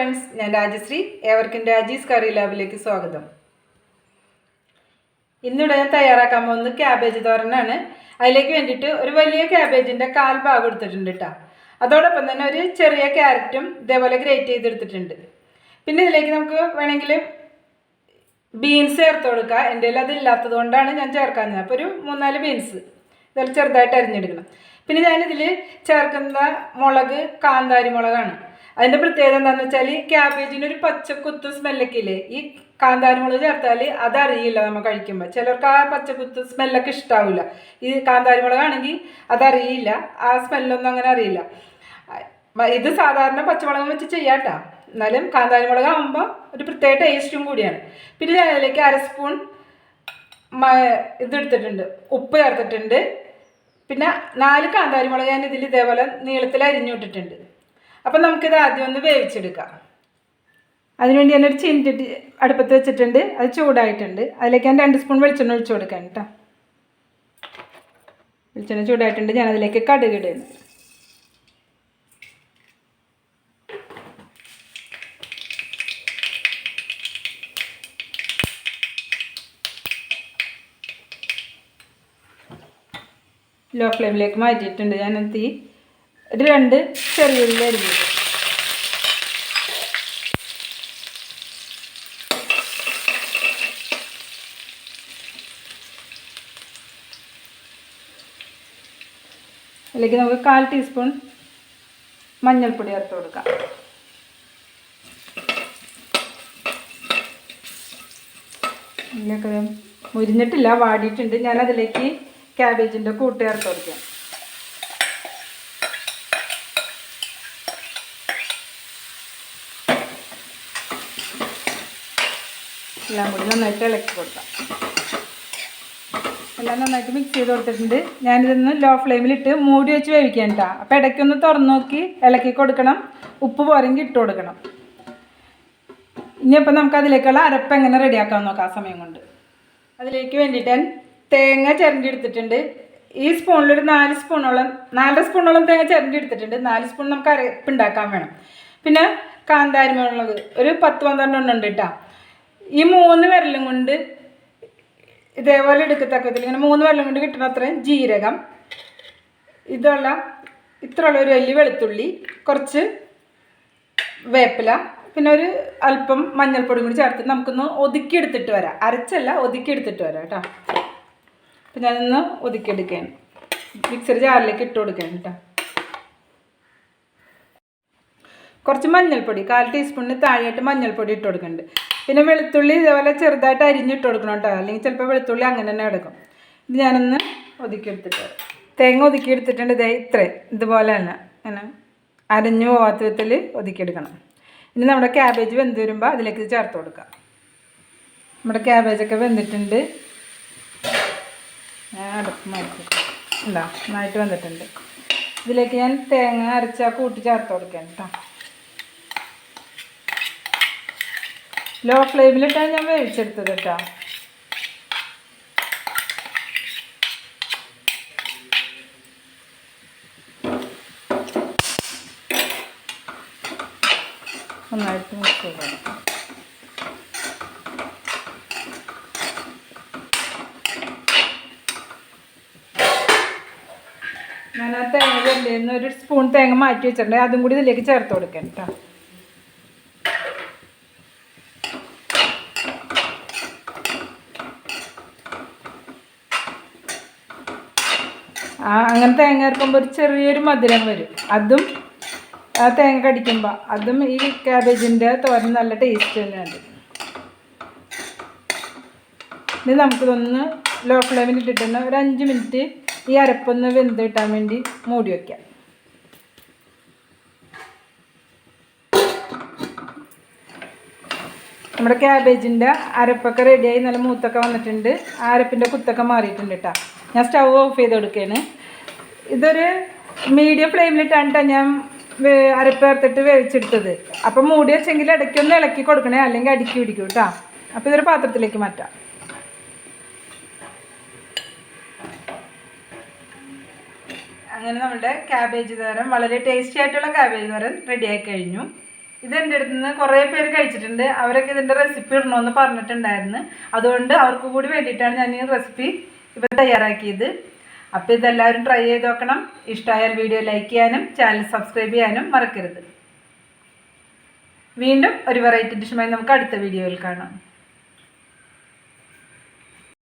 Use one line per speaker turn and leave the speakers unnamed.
friends, ഞാൻ രാജശ്രീ. ഏവർക്കും രാജീസ് കറി ലാബിലേക്ക് സ്വാഗതം. ഇന്നിവിടെ ഞാൻ തയ്യാറാക്കാൻ പോകുന്നത് ക്യാബേജ് തോരനാണ്. അതിലേക്ക് വേണ്ടിയിട്ട് ഒരു വലിയ ക്യാബേജിൻ്റെ 1/4 ഭാഗം എടുത്തിട്ടുണ്ട് കേട്ടോ. അതോടൊപ്പം തന്നെ ഒരു ചെറിയ ക്യാരറ്റും ഇതേപോലെ ഗ്രേറ്റ് ചെയ്തെടുത്തിട്ടുണ്ട്. പിന്നെ ഇതിലേക്ക് നമുക്ക് വേണമെങ്കിൽ ബീൻസ് ചേർത്ത് കൊടുക്കുക. എൻ്റെ കയ്യിൽ അതില്ലാത്തത് കൊണ്ടാണ് ഞാൻ ചേർക്കാഞ്ഞത്. അപ്പോൾ ഒരു 3-4 ബീൻസ് ഇതെല്ലാം ചെറുതായിട്ട് അരിഞ്ഞെടുക്കണം. പിന്നെ ഞാനിതിൽ ചേർക്കുന്ന മുളക് കാന്താരി മുളകാണ്. അതിൻ്റെ പ്രത്യേകത എന്താണെന്ന് വെച്ചാൽ ക്യാബേജിനൊരു പച്ചക്കുത്ത് സ്മെല്ലൊക്കെ ഇല്ലേ, ഈ കാന്താരി മുളക് ചേർത്താൽ അതറിയില്ല നമ്മൾ കഴിക്കുമ്പോൾ. ചിലർക്ക് ആ പച്ചക്കുത്ത് സ്മെല്ലൊക്കെ ഇഷ്ടാവില്ല. ഈ കാന്താരി മുളകാണെങ്കിൽ അതറിയില്ല, ആ സ്മെല്ലൊന്നും അങ്ങനെ അറിയില്ല. ഇത് സാധാരണ പച്ചമുളകും വെച്ച് ചെയ്യാട്ടോ, എന്നാലും കാന്താരി മുളക് ആകുമ്പോൾ ഒരു പ്രത്യേക ടേസ്റ്റും കൂടിയാണ്. പിന്നെ ഞാൻ അതിലേക്ക് 1/2 സ്പൂൺ ഇതെടുത്തിട്ടുണ്ട്, ഉപ്പ് ചേർത്തിട്ടുണ്ട്. പിന്നെ 4 കാന്താരി മുളക് ഞാൻ ഇതിൽ ഇതേപോലെ നീളത്തിൽ അരിഞ്ഞിട്ടിട്ടുണ്ട്. അപ്പം നമുക്കിത് ആദ്യം ഒന്ന് വേവിച്ചെടുക്കാം. അതിനുവേണ്ടി ഞാനൊരു ചീനിച്ചട്ടി അടുപ്പത്ത് വെച്ചിട്ടുണ്ട്, അത് ചൂടായിട്ടുണ്ട്. അതിലേക്ക് ഞാൻ 2 സ്പൂൺ വെളിച്ചെണ്ണ ഒഴിച്ചു കൊടുക്കാം കേട്ടോ. വെളിച്ചെണ്ണ ചൂടായിട്ടുണ്ട്, ഞാനതിലേക്ക് കടുക് ഇടുന്നു. ലോ ഫ്ലെയിമിലേക്ക് മാറ്റിയിട്ടുണ്ട്. ഞാനെത്തി ഒരു 2 ചെറിയ ഉള്ളി അരിഞ്ഞു. അതിലേക്ക് നമുക്ക് 1/4 ടീസ്പൂൺ മഞ്ഞൾപ്പൊടി ചേർത്ത് കൊടുക്കാം. ഇതിലേക്ക് മുരിഞ്ഞിട്ടില്ല, വാടിയിട്ടുണ്ട്. ഞാനതിലേക്ക് ക്യാബേജിൻ്റെ കൂട്ട് ചേർത്ത് കൊടുക്കാം. എല്ലാം കൂടി നന്നായിട്ട് ഇളക്കി കൊടുക്കാം. എല്ലാം നന്നായിട്ട് മിക്സ് ചെയ്ത് കൊടുത്തിട്ടുണ്ട്. ഞാനിതൊന്ന് ലോ ഫ്ലെയിമിലിട്ട് മൂടി വെച്ച് വേവിക്കാൻ കേട്ടോ. അപ്പോൾ ഇടയ്ക്കൊന്ന് തുറന്ന് നോക്കി ഇളക്കി കൊടുക്കണം. ഉപ്പ് പോരെങ്കിൽ ഇട്ട് കൊടുക്കണം. ഇനിയിപ്പോൾ നമുക്ക് അതിലേക്കുള്ള അരപ്പ് എങ്ങനെ റെഡിയാക്കാൻ നോക്കാം. ആ സമയം കൊണ്ട് അതിലേക്ക് വേണ്ടിയിട്ട് ഞാൻ തേങ്ങ ചിരണ്ടി എടുത്തിട്ടുണ്ട്. ഈ സ്പൂണിലൊരു 4 സ്പൂണോളം 4 സ്പൂണോളം തേങ്ങ ചിരണ്ടി എടുത്തിട്ടുണ്ട്. 4 സ്പൂൺ നമുക്ക് അരപ്പ് ഉണ്ടാക്കാൻ വേണം. പിന്നെ കാന്താരി മുളക് ഒരു 10-12 എണ്ണം ഉണ്ട് കേട്ടോ. ഈ 3 വിരലും കൊണ്ട് ഇതേപോലെ എടുക്കത്തക്കത്തിൽ ഇങ്ങനെ 3 വിരലും കൊണ്ട് കിട്ടുന്ന അത്രയും ജീരകം, ഇത്രയുള്ള ഒരു വലിയ വെളുത്തുള്ളി, കുറച്ച് വേപ്പില, പിന്നെ ഒരു അല്പം മഞ്ഞൾപ്പൊടി കൂടി ചേർത്ത് നമുക്കൊന്ന് ഒതുക്കിയെടുത്തിട്ട് വരാം. അരച്ചല്ല, ഒതുക്കിയെടുത്തിട്ട് വരാം കേട്ടോ. അപ്പം ഞാനൊന്ന് ഒതുക്കിയെടുക്കുകയാണ്. മിക്സർ ജാറിലേക്ക് ഇട്ട് കൊടുക്കുകയാണ് കേട്ടോ. കുറച്ച് മഞ്ഞൾപ്പൊടി 1/4 ടീസ്പൂണിന് താഴെയായിട്ട് മഞ്ഞൾപ്പൊടി ഇട്ട് കൊടുക്കുന്നുണ്ട്. പിന്നെ വെളുത്തുള്ളി ഇതേപോലെ ചെറുതായിട്ട് അരിഞ്ഞിട്ട് കൊടുക്കണം കേട്ടോ, അല്ലെങ്കിൽ ചിലപ്പോൾ വെളുത്തുള്ളി അങ്ങനെ തന്നെ എടുക്കും. ഇത് ഞാനൊന്ന് ഒതുക്കിയെടുത്തിട്ട് വരാം. തേങ്ങ ഒതുക്കിയെടുത്തിട്ടുണ്ട്. ഇതുപോലെ തന്നെ അങ്ങനെ അരഞ്ഞു പോകാത്ത വിധത്തിൽ ഒതുക്കിയെടുക്കണം. ഇനി നമ്മുടെ ക്യാബേജ് വെന്ത് വരുമ്പോൾ അതിലേക്ക് ചേർത്ത് കൊടുക്കാം. നമ്മുടെ ക്യാബേജൊക്കെ വെന്തിട്ടുണ്ട്. ഞാൻ അടുപ്പ് മാറ്റി നന്നായിട്ട് വന്നിട്ടുണ്ട്. ഇതിലേക്ക് ഞാൻ തേങ്ങ അരച്ച കൂട്ടി ചേർത്ത് കൊടുക്കാം കേട്ടോ. ലോ ഫ്ലെയിമിലിട്ടാണ് ഞാൻ വേവിച്ചെടുത്തത് കേട്ടോ. നന്നായിട്ട് മിക്സ് ചെയ്യണം. ഞാൻ ആ തേങ്ങ വെന്തേന്ന് 1 സ്പൂൺ തേങ്ങ മാറ്റി വെച്ചിട്ടുണ്ട്. അതും കൂടി ഇതിലേക്ക് ചേർത്ത് കൊടുക്കാം കേട്ടോ. അങ്ങനെ തേങ്ങ ചേർക്കുമ്പോൾ ഒരു ചെറിയൊരു മധുരം വരും. അതും ആ തേങ്ങ കടിക്കുമ്പോൾ അതും ഈ ക്യാബേജിൻ്റെ തോരൻ നല്ല ടേസ്റ്റ് തന്നെയുണ്ട്. ഇനി നമുക്കിതൊന്ന് ലോ ഫ്ലെയിമിൽ ഇട്ടിട്ട് ഒരു 5 മിനിറ്റ് ഈ അരപ്പൊന്ന് വെന്ത് കിട്ടാൻ വേണ്ടി മൂടി വയ്ക്കാം. നമ്മുടെ ക്യാബേജിൻ്റെ അരപ്പൊക്കെ റെഡിയായി നല്ല മൂത്തൊക്കെ വന്നിട്ടുണ്ട്. ആ അരപ്പിൻ്റെ കുത്തൊക്കെ മാറിയിട്ടുണ്ട് കേട്ടോ. ഞാൻ സ്റ്റൗ ഓഫ് ചെയ്ത് കൊടുക്കുകയാണ്. ഇതൊരു മീഡിയം ഫ്ലെയിമിലിട്ടാണ് ഞാൻ അരപ്പ് ചേർത്തിട്ട് വേവിച്ചെടുത്തത്. അപ്പം മൂടി വെച്ചെങ്കിൽ ഇടയ്ക്കൊന്ന് ഇളക്കി കൊടുക്കണേ, അല്ലെങ്കിൽ അടുക്കി പിടിക്കും കേട്ടോ. അപ്പോൾ ഇതൊരു പാത്രത്തിലേക്ക് മാറ്റാം. അങ്ങനെ നമ്മുടെ ക്യാബേജ് തോരൻ, വളരെ ടേസ്റ്റി ആയിട്ടുള്ള ക്യാബേജ് തോരൻ റെഡിയായി കഴിഞ്ഞു. ഇത് എൻ്റെ അടുത്ത് നിന്ന് കുറേ പേര് കഴിച്ചിട്ടുണ്ട്. അവരൊക്കെ ഇതിൻ്റെ റെസിപ്പി ഇടണമെന്ന് പറഞ്ഞിട്ടുണ്ടായിരുന്നു. അതുകൊണ്ട് അവർക്ക് കൂടി വേണ്ടിയിട്ടാണ് ഞാൻ ഈ റെസിപ്പി ഇപ്പോൾ തയ്യാറാക്കിയത്. അപ്പോൾ ഇതെല്ലാവരും ട്രൈ ചെയ്ത് നോക്കണം. ഇഷ്ടമായാൽ വീഡിയോ ലൈക്ക് ചെയ്യാനും ചാനൽ സബ്സ്ക്രൈബ് ചെയ്യാനും മറക്കരുത്. വീണ്ടും ഒരു വെറൈറ്റി ഡിഷുമായി നമുക്ക് അടുത്ത വീഡിയോയിൽ കാണാം.